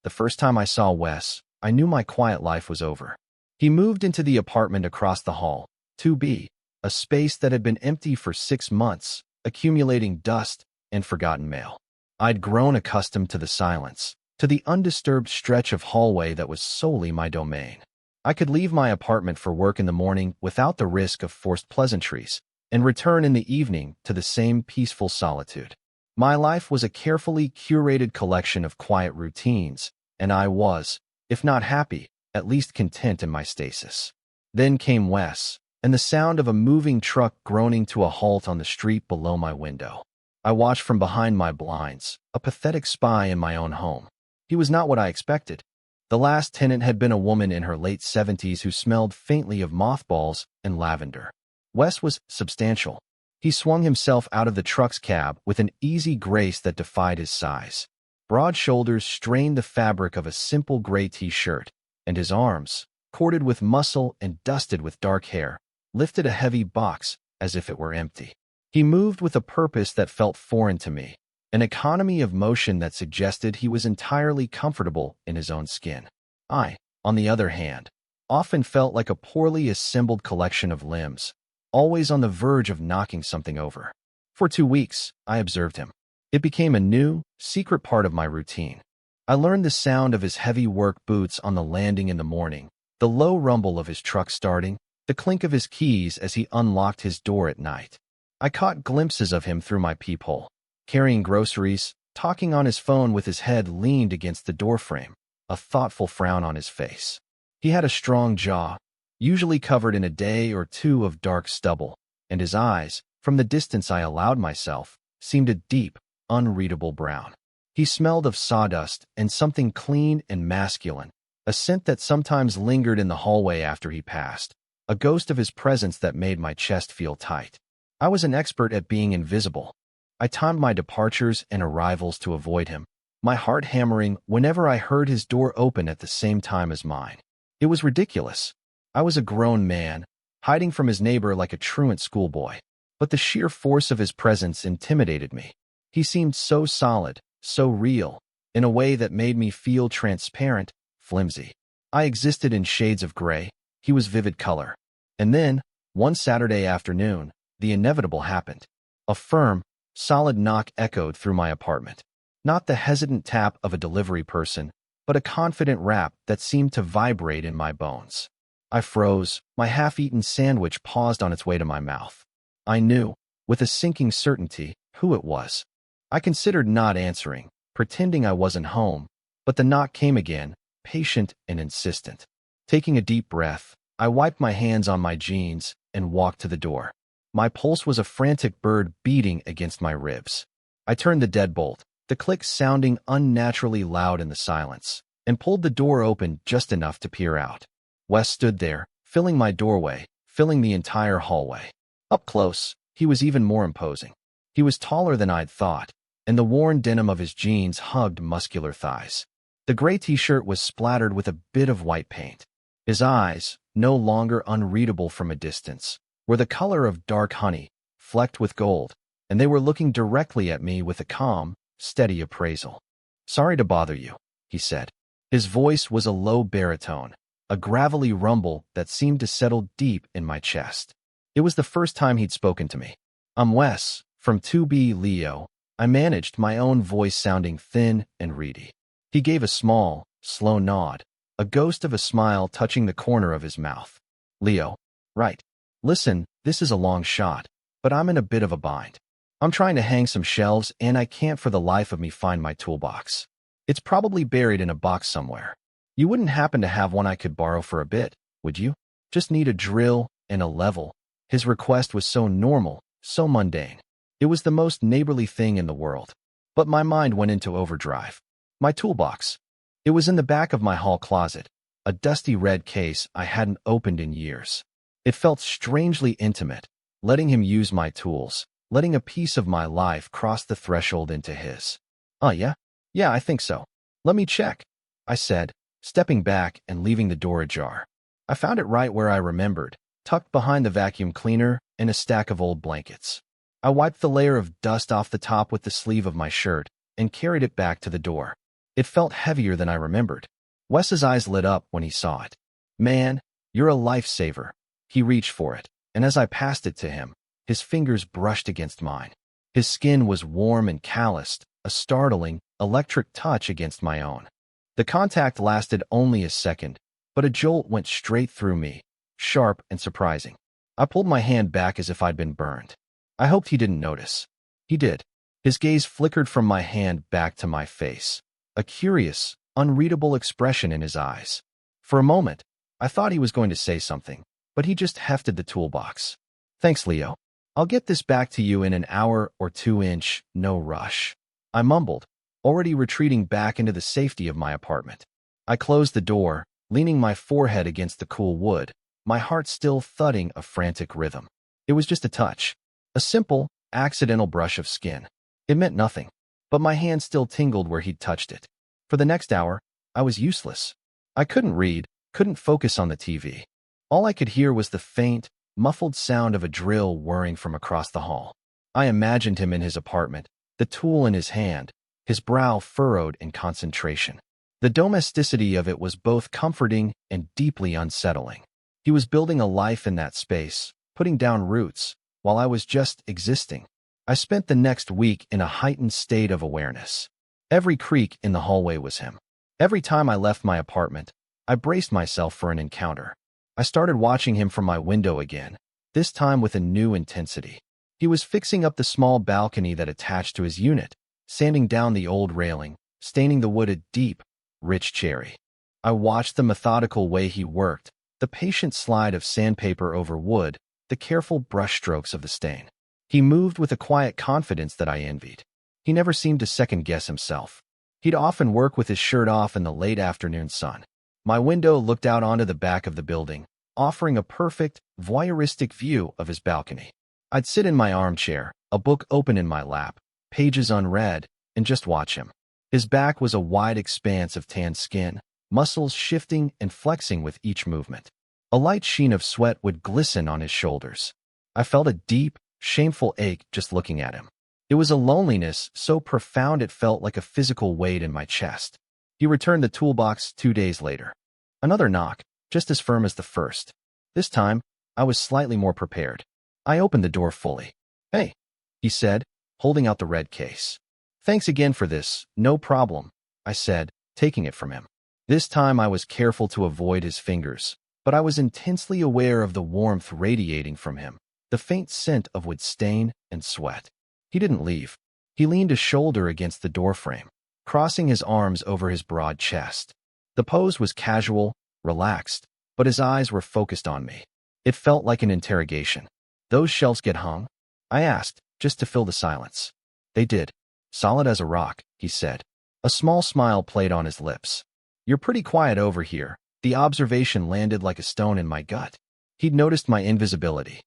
The first time I saw Wes, I knew my quiet life was over. He moved into the apartment across the hall, 2B, a space that had been empty for 6 months, accumulating dust and forgotten mail. I'd grown accustomed to the silence, to the undisturbed stretch of hallway that was solely my domain. I could leave my apartment for work in the morning without the risk of forced pleasantries, and return in the evening to the same peaceful solitude. My life was a carefully curated collection of quiet routines, and I was, if not happy, at least content in my stasis. Then came Wes, and the sound of a moving truck groaning to a halt on the street below my window. I watched from behind my blinds, a pathetic spy in my own home. He was not what I expected. The last tenant had been a woman in her late 70s who smelled faintly of mothballs and lavender. Wes was substantial. He swung himself out of the truck's cab with an easy grace that defied his size. Broad shoulders strained the fabric of a simple gray t-shirt, and his arms, corded with muscle and dusted with dark hair, lifted a heavy box as if it were empty. He moved with a purpose that felt foreign to me, an economy of motion that suggested he was entirely comfortable in his own skin. I, on the other hand, often felt like a poorly assembled collection of limbs, always on the verge of knocking something over. For 2 weeks, I observed him. It became a new, secret part of my routine. I learned the sound of his heavy work boots on the landing in the morning, the low rumble of his truck starting, the clink of his keys as he unlocked his door at night. I caught glimpses of him through my peephole, carrying groceries, talking on his phone with his head leaned against the doorframe, a thoughtful frown on his face. He had a strong jaw, usually covered in a day or two of dark stubble, and his eyes, from the distance I allowed myself, seemed a deep, unreadable brown. He smelled of sawdust and something clean and masculine, a scent that sometimes lingered in the hallway after he passed, a ghost of his presence that made my chest feel tight. I was an expert at being invisible. I timed my departures and arrivals to avoid him, my heart hammering whenever I heard his door open at the same time as mine. It was ridiculous. I was a grown man, hiding from his neighbor like a truant schoolboy, but the sheer force of his presence intimidated me. He seemed so solid, so real, in a way that made me feel transparent, flimsy. I existed in shades of gray, he was vivid color. And then, one Saturday afternoon, the inevitable happened. A firm, solid knock echoed through my apartment. Not the hesitant tap of a delivery person, but a confident rap that seemed to vibrate in my bones. I froze, my half-eaten sandwich paused on its way to my mouth. I knew, with a sinking certainty, who it was. I considered not answering, pretending I wasn't home, but the knock came again, patient and insistent. Taking a deep breath, I wiped my hands on my jeans and walked to the door. My pulse was a frantic bird beating against my ribs. I turned the deadbolt, the click sounding unnaturally loud in the silence, and pulled the door open just enough to peer out. Wes stood there, filling my doorway, filling the entire hallway. Up close, he was even more imposing. He was taller than I'd thought, and the worn denim of his jeans hugged muscular thighs. The gray t-shirt was splattered with a bit of white paint. His eyes, no longer unreadable from a distance, were the color of dark honey, flecked with gold, and they were looking directly at me with a calm, steady appraisal. "Sorry to bother you," he said. His voice was a low baritone, a gravelly rumble that seemed to settle deep in my chest. It was the first time he'd spoken to me. "I'm Wes, from 2B Leo." I managed, my own voice sounding thin and reedy. He gave a small, slow nod, a ghost of a smile touching the corner of his mouth. "Leo, right. Listen, this is a long shot, but I'm in a bit of a bind. I'm trying to hang some shelves and I can't for the life of me find my toolbox. It's probably buried in a box somewhere. You wouldn't happen to have one I could borrow for a bit, would you? Just need a drill and a level." His request was so normal, so mundane. It was the most neighborly thing in the world. But my mind went into overdrive. My toolbox. It was in the back of my hall closet, a dusty red case I hadn't opened in years. It felt strangely intimate, letting him use my tools, letting a piece of my life cross the threshold into his. "Oh, yeah? Yeah, I think so. Let me check," I said, stepping back and leaving the door ajar. I found it right where I remembered, tucked behind the vacuum cleaner and a stack of old blankets. I wiped the layer of dust off the top with the sleeve of my shirt and carried it back to the door. It felt heavier than I remembered. Wes's eyes lit up when he saw it. "Man, you're a lifesaver." He reached for it, and as I passed it to him, his fingers brushed against mine. His skin was warm and calloused, a startling, electric touch against my own. The contact lasted only a second, but a jolt went straight through me, sharp and surprising. I pulled my hand back as if I'd been burned. I hoped he didn't notice. He did. His gaze flickered from my hand back to my face, a curious, unreadable expression in his eyes. For a moment, I thought he was going to say something, but he just hefted the toolbox. "Thanks, Leo. I'll get this back to you in an hour or 2 inch, no rush." I mumbled, already retreating back into the safety of my apartment. I closed the door, leaning my forehead against the cool wood, my heart still thudding a frantic rhythm. It was just a touch, a simple, accidental brush of skin. It meant nothing, but my hand still tingled where he'd touched it. For the next hour, I was useless. I couldn't read, couldn't focus on the TV. All I could hear was the faint, muffled sound of a drill whirring from across the hall. I imagined him in his apartment, the tool in his hand, his brow furrowed in concentration. The domesticity of it was both comforting and deeply unsettling. He was building a life in that space, putting down roots, while I was just existing. I spent the next week in a heightened state of awareness. Every creak in the hallway was him. Every time I left my apartment, I braced myself for an encounter. I started watching him from my window again, this time with a new intensity. He was fixing up the small balcony that attached to his unit, sanding down the old railing, staining the wood a deep, rich cherry. I watched the methodical way he worked, the patient slide of sandpaper over wood, the careful brushstrokes of the stain. He moved with a quiet confidence that I envied. He never seemed to second-guess himself. He'd often work with his shirt off in the late afternoon sun. My window looked out onto the back of the building, offering a perfect, voyeuristic view of his balcony. I'd sit in my armchair, a book open in my lap, pages unread, and just watch him. His back was a wide expanse of tanned skin, muscles shifting and flexing with each movement. A light sheen of sweat would glisten on his shoulders. I felt a deep, shameful ache just looking at him. It was a loneliness so profound it felt like a physical weight in my chest. He returned the toolbox 2 days later. Another knock, just as firm as the first. This time, I was slightly more prepared. I opened the door fully. "Hey," he said, holding out the red case. "Thanks again for this, no problem," I said, taking it from him. This time I was careful to avoid his fingers, but I was intensely aware of the warmth radiating from him, the faint scent of wood stain and sweat. He didn't leave. He leaned a shoulder against the doorframe, crossing his arms over his broad chest. The pose was casual, relaxed, but his eyes were focused on me. It felt like an interrogation. "Those shelves get hung?" I asked, just to fill the silence. "They did. Solid as a rock," he said. A small smile played on his lips. "You're pretty quiet over here." The observation landed like a stone in my gut. He'd noticed my invisibility.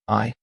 "I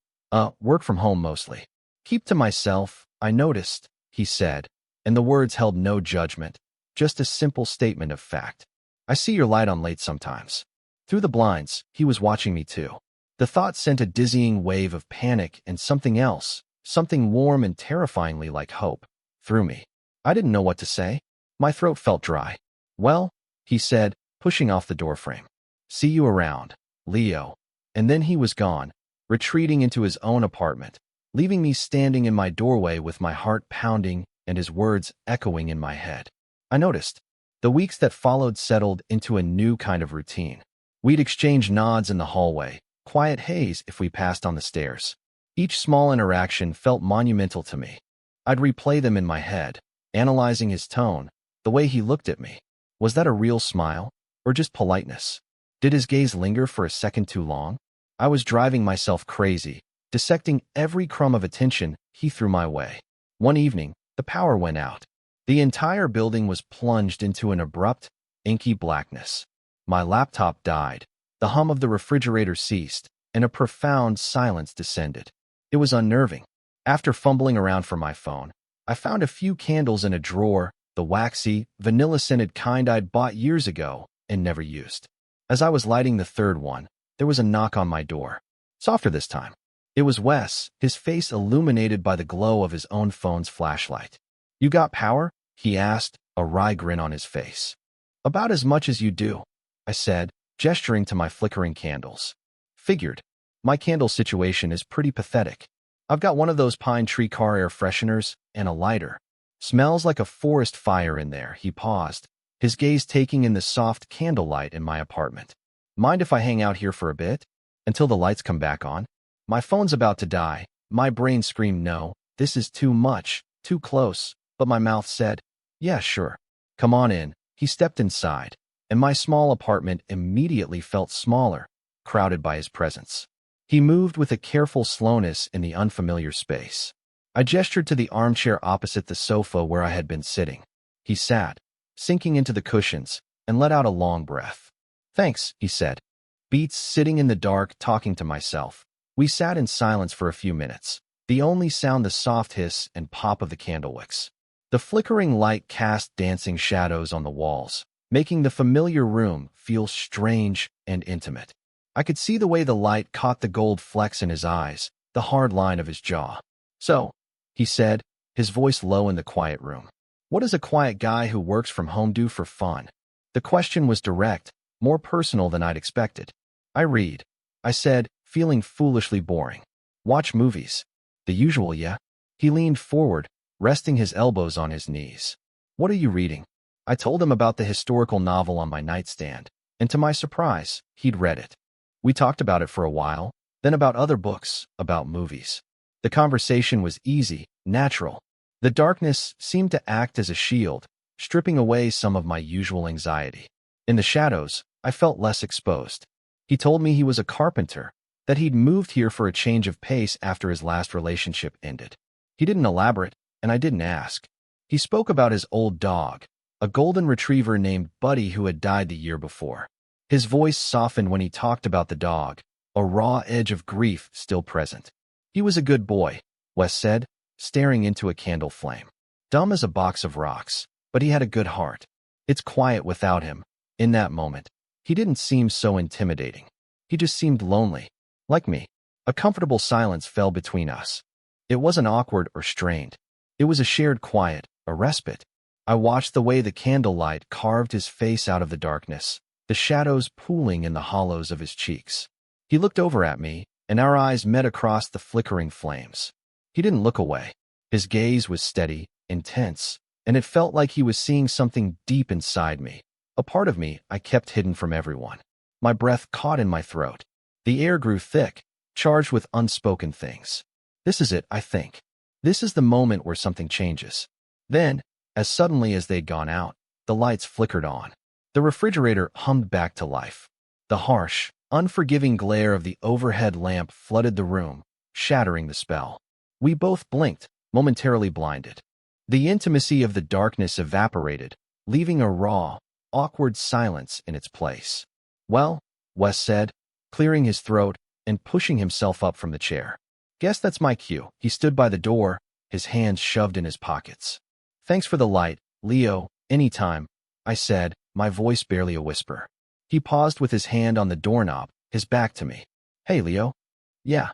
work from home mostly. Keep to myself, I noticed," he said, and the words held no judgment, just a simple statement of fact. "I see your light on late sometimes." Through the blinds, he was watching me too. The thought sent a dizzying wave of panic and something else, something warm and terrifyingly like hope, through me. I didn't know what to say. My throat felt dry. "Well," he said, pushing off the doorframe. "See you around, Leo." And then he was gone, retreating into his own apartment, leaving me standing in my doorway with my heart pounding and his words echoing in my head. I noticed. The weeks that followed settled into a new kind of routine. We'd exchange nods in the hallway, quiet haze if we passed on the stairs. Each small interaction felt monumental to me. I'd replay them in my head, analyzing his tone, the way he looked at me. Was that a real smile, or just politeness? Did his gaze linger for a second too long? I was driving myself crazy, dissecting every crumb of attention he threw my way. One evening, the power went out. The entire building was plunged into an abrupt, inky blackness. My laptop died, the hum of the refrigerator ceased, and a profound silence descended. It was unnerving. After fumbling around for my phone, I found a few candles in a drawer, the waxy, vanilla-scented kind I'd bought years ago and never used. As I was lighting the third one, there was a knock on my door. Softer this time. It was Wes, his face illuminated by the glow of his own phone's flashlight. "You got power?" he asked, a wry grin on his face. About as much as you do, I said, gesturing to my flickering candles. Figured. My candle situation is pretty pathetic. I've got one of those pine tree car air fresheners and a lighter. Smells like a forest fire in there. He paused, his gaze taking in the soft candlelight in my apartment. Mind if I hang out here for a bit? Until the lights come back on? My phone's about to die. My brain screamed no, this is too much, too close, but my mouth said, yeah, sure. Come on in. He stepped inside, and my small apartment immediately felt smaller, crowded by his presence. He moved with a careful slowness in the unfamiliar space. I gestured to the armchair opposite the sofa where I had been sitting. He sat, sinking into the cushions, and let out a long breath. Thanks, he said. Beats sitting in the dark, talking to myself. We sat in silence for a few minutes, the only sound the soft hiss and pop of the candle wicks. The flickering light cast dancing shadows on the walls, making the familiar room feel strange and intimate. I could see the way the light caught the gold flecks in his eyes, the hard line of his jaw. So, he said, his voice low in the quiet room. What does a quiet guy who works from home do for fun? The question was direct, more personal than I'd expected. I read, I said, feeling foolishly boring. Watch movies. The usual, yeah? He leaned forward, resting his elbows on his knees. What are you reading? I told him about the historical novel on my nightstand, and to my surprise, he'd read it. We talked about it for a while, then about other books, about movies. The conversation was easy, natural. The darkness seemed to act as a shield, stripping away some of my usual anxiety. In the shadows, I felt less exposed. He told me he was a carpenter, that he'd moved here for a change of pace after his last relationship ended. He didn't elaborate, and I didn't ask. He spoke about his old dog, a golden retriever named Buddy who had died the year before. His voice softened when he talked about the dog, a raw edge of grief still present. He was a good boy, Wes said, staring into a candle flame. Dumb as a box of rocks, but he had a good heart. It's quiet without him. In that moment, he didn't seem so intimidating. He just seemed lonely, like me. A comfortable silence fell between us. It wasn't awkward or strained. It was a shared quiet, a respite. I watched the way the candlelight carved his face out of the darkness, the shadows pooling in the hollows of his cheeks. He looked over at me, and our eyes met across the flickering flames. He didn't look away. His gaze was steady, intense, and it felt like he was seeing something deep inside me, a part of me I kept hidden from everyone. My breath caught in my throat. The air grew thick, charged with unspoken things. This is it, I think. This is the moment where something changes. Then, as suddenly as they'd gone out, the lights flickered on. The refrigerator hummed back to life. The harsh, unforgiving glare of the overhead lamp flooded the room, shattering the spell. We both blinked, momentarily blinded. The intimacy of the darkness evaporated, leaving a raw, awkward silence in its place. Well, Wes said, clearing his throat and pushing himself up from the chair. Guess that's my cue. He stood by the door, his hands shoved in his pockets. Thanks for the light, Leo, anytime, I said, my voice barely a whisper. He paused with his hand on the doorknob, his back to me. Hey, Leo. Yeah.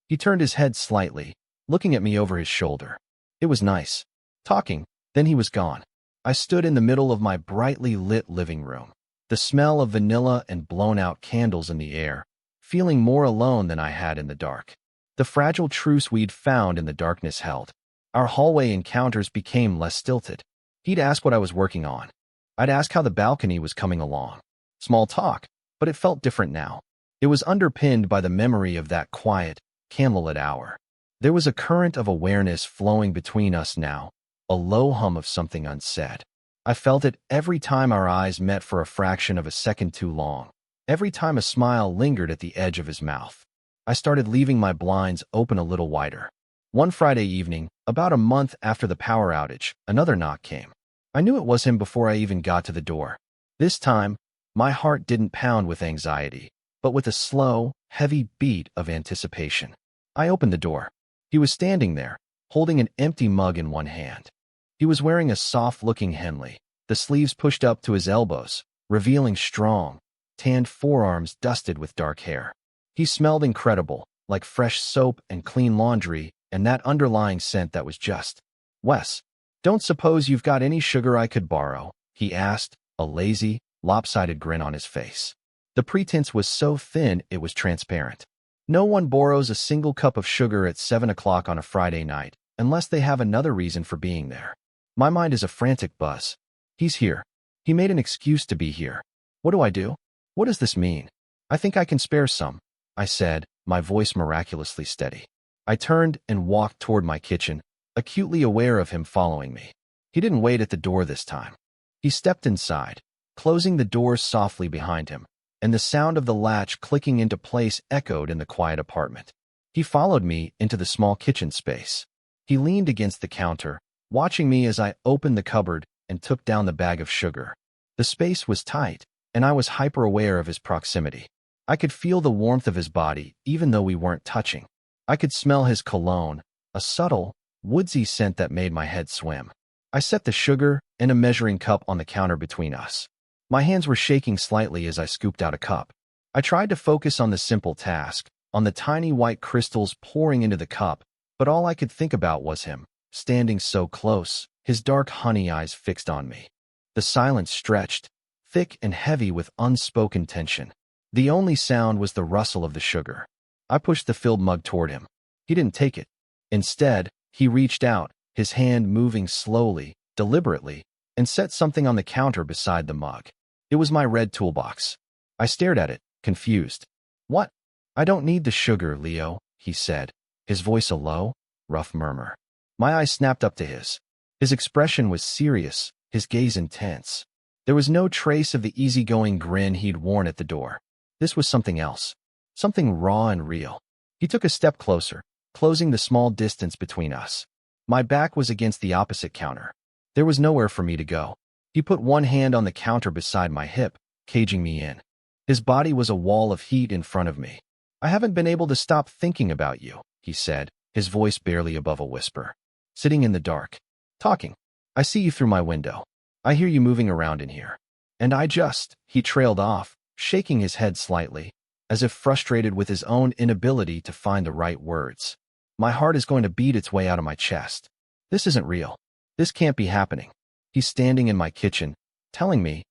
He turned his head slightly, looking at me over his shoulder. It was nice. Talking, then he was gone. I stood in the middle of my brightly lit living room, the smell of vanilla and blown-out candles in the air, feeling more alone than I had in the dark. The fragile truce we'd found in the darkness held. Our hallway encounters became less stilted. He'd ask what I was working on. I'd ask how the balcony was coming along. Small talk, but it felt different now. It was underpinned by the memory of that quiet, candlelit hour. There was a current of awareness flowing between us now, a low hum of something unsaid. I felt it every time our eyes met for a fraction of a second too long, every time a smile lingered at the edge of his mouth. I started leaving my blinds open a little wider. One Friday evening, about a month after the power outage, another knock came. I knew it was him before I even got to the door. This time, my heart didn't pound with anxiety, but with a slow, heavy beat of anticipation. I opened the door. He was standing there, holding an empty mug in one hand. He was wearing a soft-looking Henley, the sleeves pushed up to his elbows, revealing strong, tanned forearms dusted with dark hair. He smelled incredible, like fresh soap and clean laundry, and that underlying scent that was just, Wes. Don't suppose you've got any sugar I could borrow? He asked, a lazy, lopsided grin on his face. The pretense was so thin it was transparent. No one borrows a single cup of sugar at 7 o'clock on a Friday night, unless they have another reason for being there. My mind is a frantic buzz. He's here. He made an excuse to be here. What do I do? What does this mean? I think I can spare some, I said, my voice miraculously steady. I turned and walked toward my kitchen, acutely aware of him following me. He didn't wait at the door this time. He stepped inside, closing the door softly behind him, and the sound of the latch clicking into place echoed in the quiet apartment. He followed me into the small kitchen space. He leaned against the counter, watching me as I opened the cupboard and took down the bag of sugar. The space was tight, and I was hyper-aware of his proximity. I could feel the warmth of his body, even though we weren't touching. I could smell his cologne, a subtle, woodsy scent that made my head swim. I set the sugar and a measuring cup on the counter between us. My hands were shaking slightly as I scooped out a cup. I tried to focus on the simple task, on the tiny white crystals pouring into the cup, but all I could think about was him, standing so close, his dark honey eyes fixed on me. The silence stretched, thick and heavy with unspoken tension. The only sound was the rustle of the sugar. I pushed the filled mug toward him. He didn't take it. Instead, he reached out, his hand moving slowly, deliberately, and set something on the counter beside the mug. It was my red toolbox. I stared at it, confused. What? I don't need the sugar, Leo, he said, his voice a low, rough murmur. My eyes snapped up to his. His expression was serious, his gaze intense. There was no trace of the easygoing grin he'd worn at the door. This was something else, something raw and real. He took a step closer, closing the small distance between us. My back was against the opposite counter. There was nowhere for me to go. He put one hand on the counter beside my hip, caging me in. His body was a wall of heat in front of me. I haven't been able to stop thinking about you, he said, his voice barely above a whisper. Sitting in the dark. Talking. I see you through my window. I hear you moving around in here. And he trailed off, shaking his head slightly, as if frustrated with his own inability to find the right words. My heart is going to beat its way out of my chest. This isn't real. This can't be happening. He's standing in my kitchen, telling me.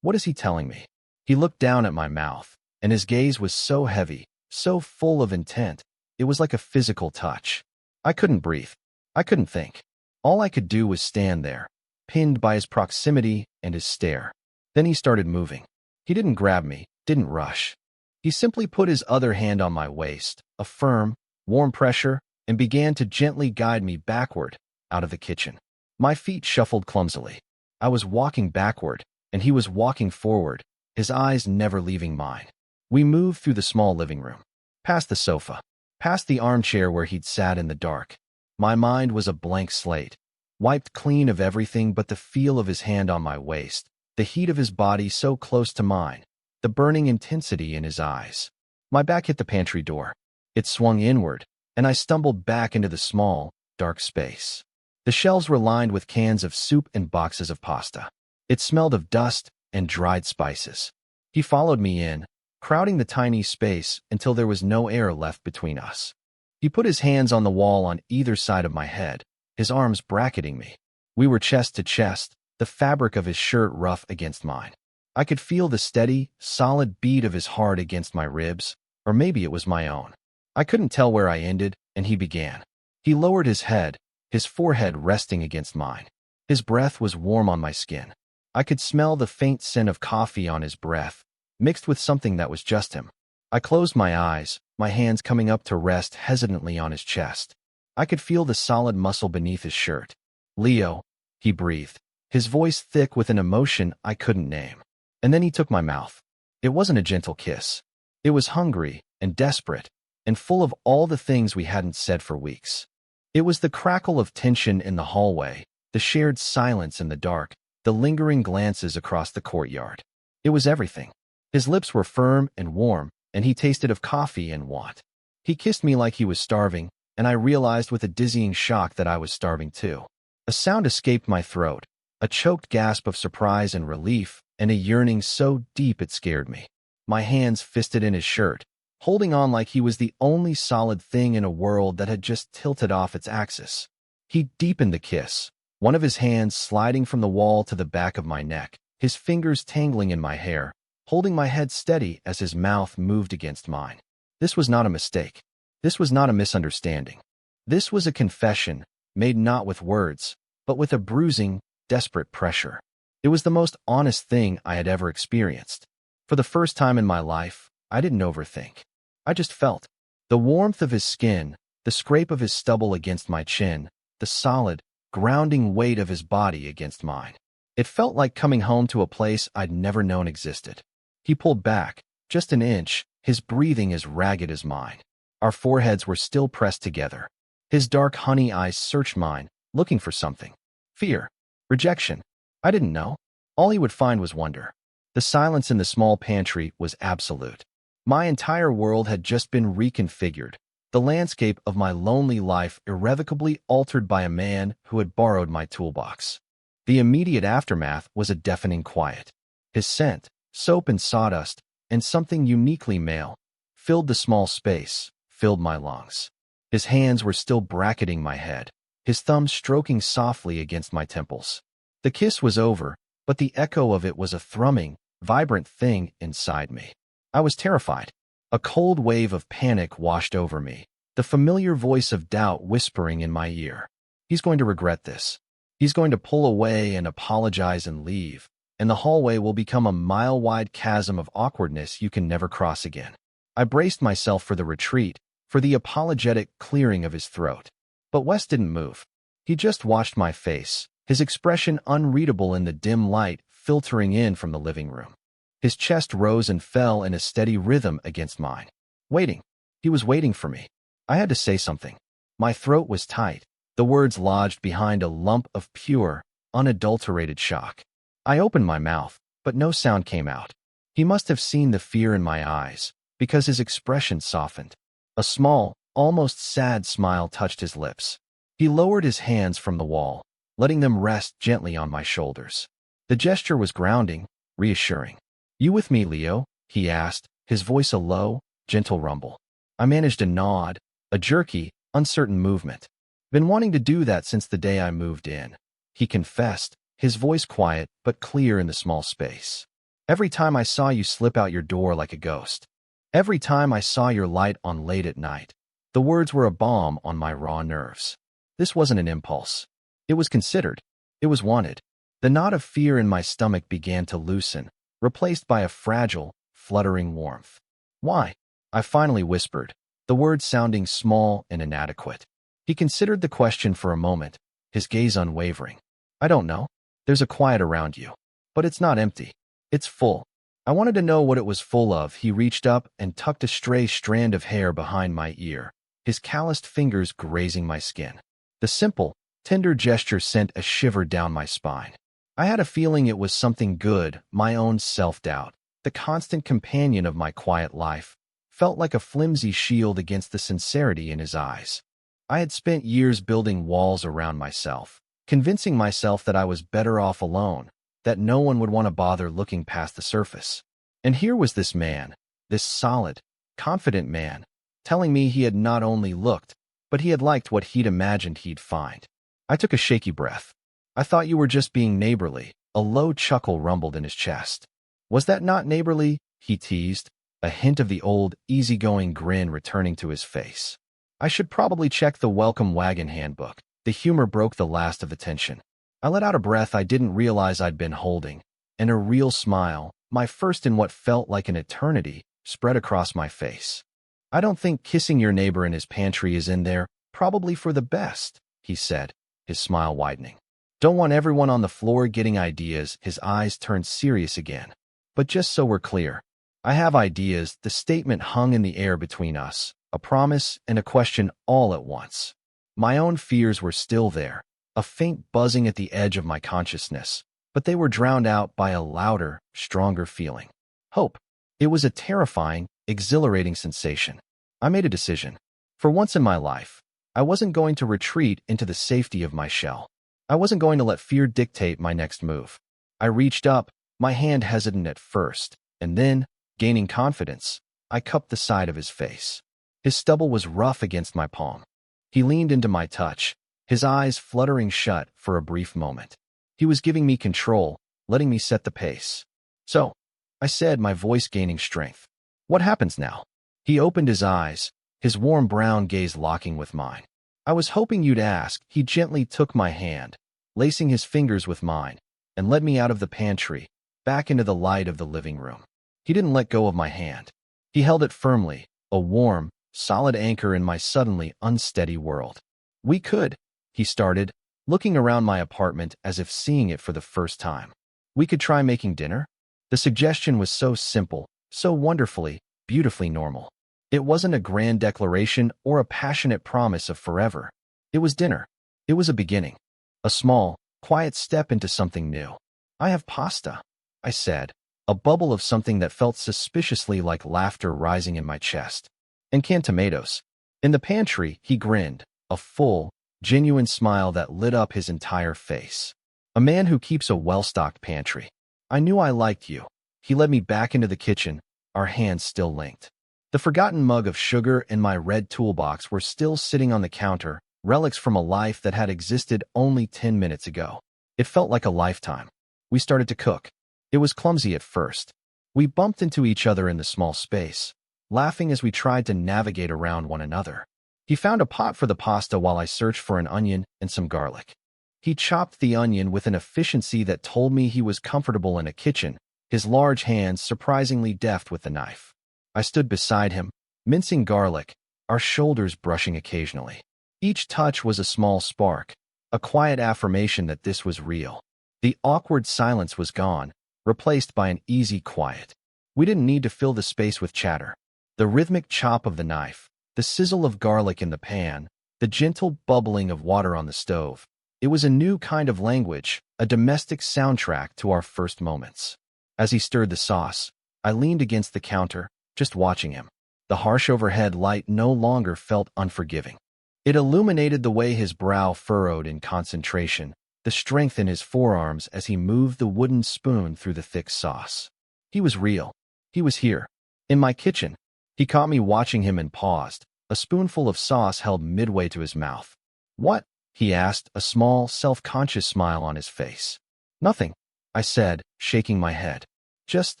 What is he telling me? He looked down at my mouth, and his gaze was so heavy, so full of intent, it was like a physical touch. I couldn't breathe. I couldn't think. All I could do was stand there, pinned by his proximity and his stare. Then he started moving. He didn't grab me, didn't rush. He simply put his other hand on my waist, a firm, warm pressure, and began to gently guide me backward, out of the kitchen. My feet shuffled clumsily. I was walking backward, and he was walking forward, his eyes never leaving mine. We moved through the small living room, past the sofa, past the armchair where he'd sat in the dark. My mind was a blank slate, wiped clean of everything but the feel of his hand on my waist, the heat of his body so close to mine, the burning intensity in his eyes. My back hit the pantry door. It swung inward, and I stumbled back into the small, dark space. The shelves were lined with cans of soup and boxes of pasta. It smelled of dust and dried spices. He followed me in, crowding the tiny space until there was no air left between us. He put his hands on the wall on either side of my head, his arms bracketing me. We were chest to chest, the fabric of his shirt rough against mine. I could feel the steady, solid beat of his heart against my ribs, or maybe it was my own. I couldn't tell where I ended, and he began. He lowered his head, his forehead resting against mine. His breath was warm on my skin. I could smell the faint scent of coffee on his breath, mixed with something that was just him. I closed my eyes, my hands coming up to rest hesitantly on his chest. I could feel the solid muscle beneath his shirt. Leo, he breathed, his voice thick with an emotion I couldn't name. And then he took my mouth. It wasn't a gentle kiss. It was hungry and desperate, and full of all the things we hadn't said for weeks. It was the crackle of tension in the hallway, the shared silence in the dark, the lingering glances across the courtyard. It was everything. His lips were firm and warm, and he tasted of coffee and want. He kissed me like he was starving, and I realized with a dizzying shock that I was starving too. A sound escaped my throat, a choked gasp of surprise and relief, and a yearning so deep it scared me. My hands fisted in his shirt, holding on like he was the only solid thing in a world that had just tilted off its axis. He deepened the kiss, one of his hands sliding from the wall to the back of my neck, his fingers tangling in my hair, holding my head steady as his mouth moved against mine. This was not a mistake. This was not a misunderstanding. This was a confession, made not with words, but with a bruising, desperate pressure. It was the most honest thing I had ever experienced. For the first time in my life, I didn't overthink. I just felt. The warmth of his skin, the scrape of his stubble against my chin, the solid, grounding weight of his body against mine. It felt like coming home to a place I'd never known existed. He pulled back, just an inch, his breathing as ragged as mine. Our foreheads were still pressed together. His dark honey eyes searched mine, looking for something. Fear. Rejection. I didn't know. All he would find was wonder. The silence in the small pantry was absolute. My entire world had just been reconfigured, the landscape of my lonely life irrevocably altered by a man who had borrowed my toolbox. The immediate aftermath was a deafening quiet. His scent, soap and sawdust, and something uniquely male, filled the small space, filled my lungs. His hands were still bracketing my head, his thumbs stroking softly against my temples. The kiss was over, but the echo of it was a thrumming, vibrant thing inside me. I was terrified. A cold wave of panic washed over me, the familiar voice of doubt whispering in my ear. He's going to regret this. He's going to pull away and apologize and leave, and the hallway will become a mile-wide chasm of awkwardness you can never cross again. I braced myself for the retreat, for the apologetic clearing of his throat. But Wes didn't move. He just watched my face, his expression unreadable in the dim light filtering in from the living room. His chest rose and fell in a steady rhythm against mine. Waiting. He was waiting for me. I had to say something. My throat was tight, the words lodged behind a lump of pure, unadulterated shock. I opened my mouth, but no sound came out. He must have seen the fear in my eyes, because his expression softened. A small, almost sad smile touched his lips. He lowered his hands from the wall, letting them rest gently on my shoulders. The gesture was grounding, reassuring. "You with me, Leo?" he asked, his voice a low, gentle rumble. I managed a nod, a jerky, uncertain movement. Been wanting to do that since the day I moved in, he confessed, his voice quiet but clear in the small space. Every time I saw you slip out your door like a ghost. Every time I saw your light on late at night. The words were a balm on my raw nerves. This wasn't an impulse. It was considered. It was wanted. The knot of fear in my stomach began to loosen, replaced by a fragile, fluttering warmth. "Why?" I finally whispered, the words sounding small and inadequate. He considered the question for a moment, his gaze unwavering. "I don't know. There's a quiet around you. But it's not empty. It's full." I wanted to know what it was full of. He reached up and tucked a stray strand of hair behind my ear, his calloused fingers grazing my skin. The simple, tender gesture sent a shiver down my spine. I had a feeling it was something good, my own self-doubt, the constant companion of my quiet life, felt like a flimsy shield against the sincerity in his eyes. I had spent years building walls around myself, convincing myself that I was better off alone, that no one would want to bother looking past the surface. And here was this man, this solid, confident man, telling me he had not only looked, but he had liked what he'd imagined he'd find. I took a shaky breath. "I thought you were just being neighborly." A low chuckle rumbled in his chest. "Was that not neighborly?" he teased, a hint of the old, easygoing grin returning to his face. I should probably check the welcome wagon handbook. The humor broke the last of the tension. I let out a breath I didn't realize I'd been holding, and a real smile, my first in what felt like an eternity, spread across my face. "I don't think kissing your neighbor in his pantry is in there, probably for the best," he said, his smile widening. "Don't want everyone on the floor getting ideas." His eyes turned serious again. "But just so we're clear, I have ideas." The statement hung in the air between us, a promise and a question all at once. My own fears were still there, a faint buzzing at the edge of my consciousness, but they were drowned out by a louder, stronger feeling. Hope. It was a terrifying, exhilarating sensation. I made a decision. For once in my life, I wasn't going to retreat into the safety of my shell. I wasn't going to let fear dictate my next move. I reached up, my hand hesitant at first, and then, gaining confidence, I cupped the side of his face. His stubble was rough against my palm. He leaned into my touch, his eyes fluttering shut for a brief moment. He was giving me control, letting me set the pace. "So," I said, my voice gaining strength, "what happens now?" He opened his eyes, his warm brown gaze locking with mine. "I was hoping you'd ask." He gently took my hand, lacing his fingers with mine, and led me out of the pantry, back into the light of the living room. He didn't let go of my hand. He held it firmly, a warm, solid anchor in my suddenly unsteady world. "We could," he started, looking around my apartment as if seeing it for the first time. "We could try making dinner?" The suggestion was so simple, so wonderfully, beautifully normal. It wasn't a grand declaration or a passionate promise of forever. It was dinner. It was a beginning. A small, quiet step into something new. "I have pasta," I said, a bubble of something that felt suspiciously like laughter rising in my chest. "And canned tomatoes." In the pantry, he grinned, a full, genuine smile that lit up his entire face. "A man who keeps a well-stocked pantry. I knew I liked you." He led me back into the kitchen, our hands still linked. The forgotten mug of sugar and my red toolbox were still sitting on the counter, relics from a life that had existed only 10 minutes ago. It felt like a lifetime. We started to cook. It was clumsy at first. We bumped into each other in the small space, laughing as we tried to navigate around one another. He found a pot for the pasta while I searched for an onion and some garlic. He chopped the onion with an efficiency that told me he was comfortable in a kitchen, his large hands surprisingly deft with the knife. I stood beside him, mincing garlic, our shoulders brushing occasionally. Each touch was a small spark, a quiet affirmation that this was real. The awkward silence was gone, replaced by an easy quiet. We didn't need to fill the space with chatter. The rhythmic chop of the knife, the sizzle of garlic in the pan, the gentle bubbling of water on the stove. It was a new kind of language, a domestic soundtrack to our first moments. As he stirred the sauce, I leaned against the counter, just watching him. The harsh overhead light no longer felt unforgiving. It illuminated the way his brow furrowed in concentration, the strength in his forearms as he moved the wooden spoon through the thick sauce. He was real. He was here. In my kitchen. He caught me watching him and paused, a spoonful of sauce held midway to his mouth. "What?" he asked, a small, self-conscious smile on his face. "Nothing," I said, shaking my head. "Just,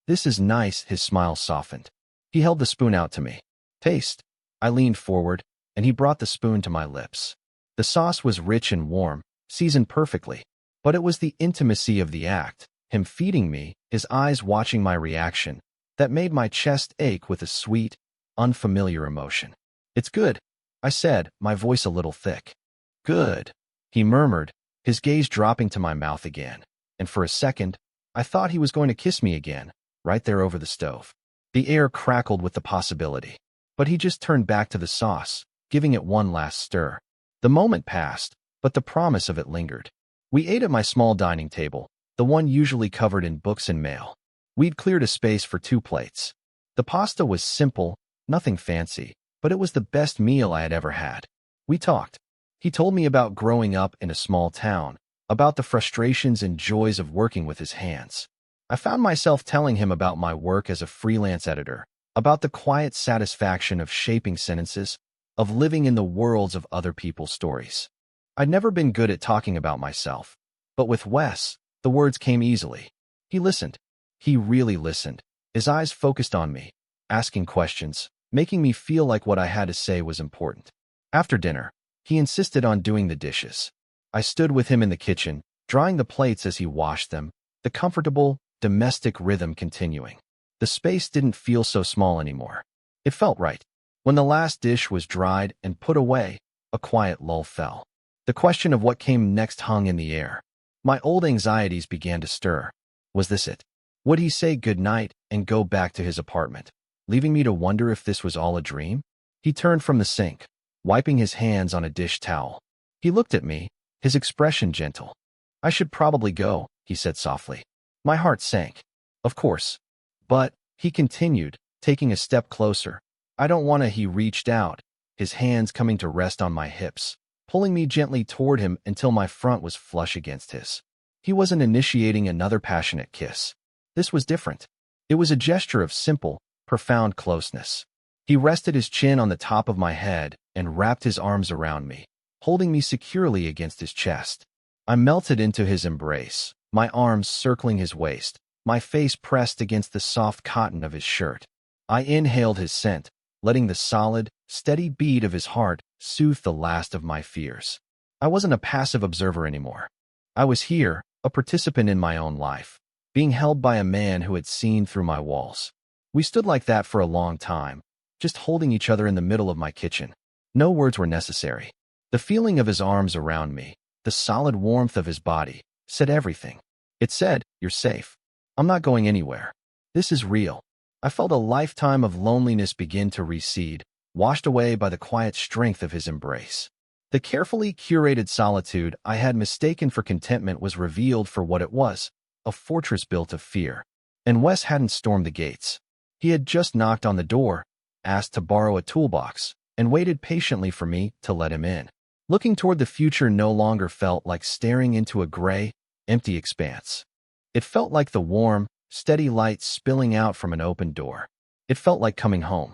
this is nice." His smile softened. He held the spoon out to me. "Taste." I leaned forward, and he brought the spoon to my lips. The sauce was rich and warm, seasoned perfectly, but it was the intimacy of the act, him feeding me, his eyes watching my reaction, that made my chest ache with a sweet, unfamiliar emotion. "It's good," I said, my voice a little thick. "Good," he murmured, his gaze dropping to my mouth again, and for a second, I thought he was going to kiss me again, right there over the stove. The air crackled with the possibility, but he just turned back to the sauce, giving it one last stir. The moment passed, but the promise of it lingered. We ate at my small dining table, the one usually covered in books and mail. We'd cleared a space for 2 plates. The pasta was simple, nothing fancy, but it was the best meal I had ever had. We talked. He told me about growing up in a small town, about the frustrations and joys of working with his hands. I found myself telling him about my work as a freelance editor, about the quiet satisfaction of shaping sentences, of living in the worlds of other people's stories. I'd never been good at talking about myself, but with Wes, the words came easily. He listened. He really listened, his eyes focused on me, asking questions, making me feel like what I had to say was important. After dinner, he insisted on doing the dishes. I stood with him in the kitchen, drying the plates as he washed them, the comfortable, domestic rhythm continuing. The space didn't feel so small anymore. It felt right. When the last dish was dried and put away, a quiet lull fell. The question of what came next hung in the air. My old anxieties began to stir. Was this it? Would he say goodnight and go back to his apartment, leaving me to wonder if this was all a dream? He turned from the sink, wiping his hands on a dish towel. He looked at me, his expression gentle. "I should probably go," he said softly. My heart sank. Of course. "But," he continued, taking a step closer, "I don't want to." He reached out, his hands coming to rest on my hips, pulling me gently toward him until my front was flush against his. He wasn't initiating another passionate kiss. This was different. It was a gesture of simple, profound closeness. He rested his chin on the top of my head and wrapped his arms around me, holding me securely against his chest. I melted into his embrace, my arms circling his waist, my face pressed against the soft cotton of his shirt. I inhaled his scent, letting the solid, steady beat of his heart soothe the last of my fears. I wasn't a passive observer anymore. I was here, a participant in my own life, being held by a man who had seen through my walls. We stood like that for a long time, just holding each other in the middle of my kitchen. No words were necessary. The feeling of his arms around me, the solid warmth of his body, said everything. It said, "You're safe. I'm not going anywhere. This is real." I felt a lifetime of loneliness begin to recede, washed away by the quiet strength of his embrace. The carefully curated solitude I had mistaken for contentment was revealed for what it was, a fortress built of fear. And Wes hadn't stormed the gates. He had just knocked on the door, asked to borrow a toolbox, and waited patiently for me to let him in. Looking toward the future no longer felt like staring into a gray, empty expanse. It felt like the warm, steady light spilling out from an open door. It felt like coming home.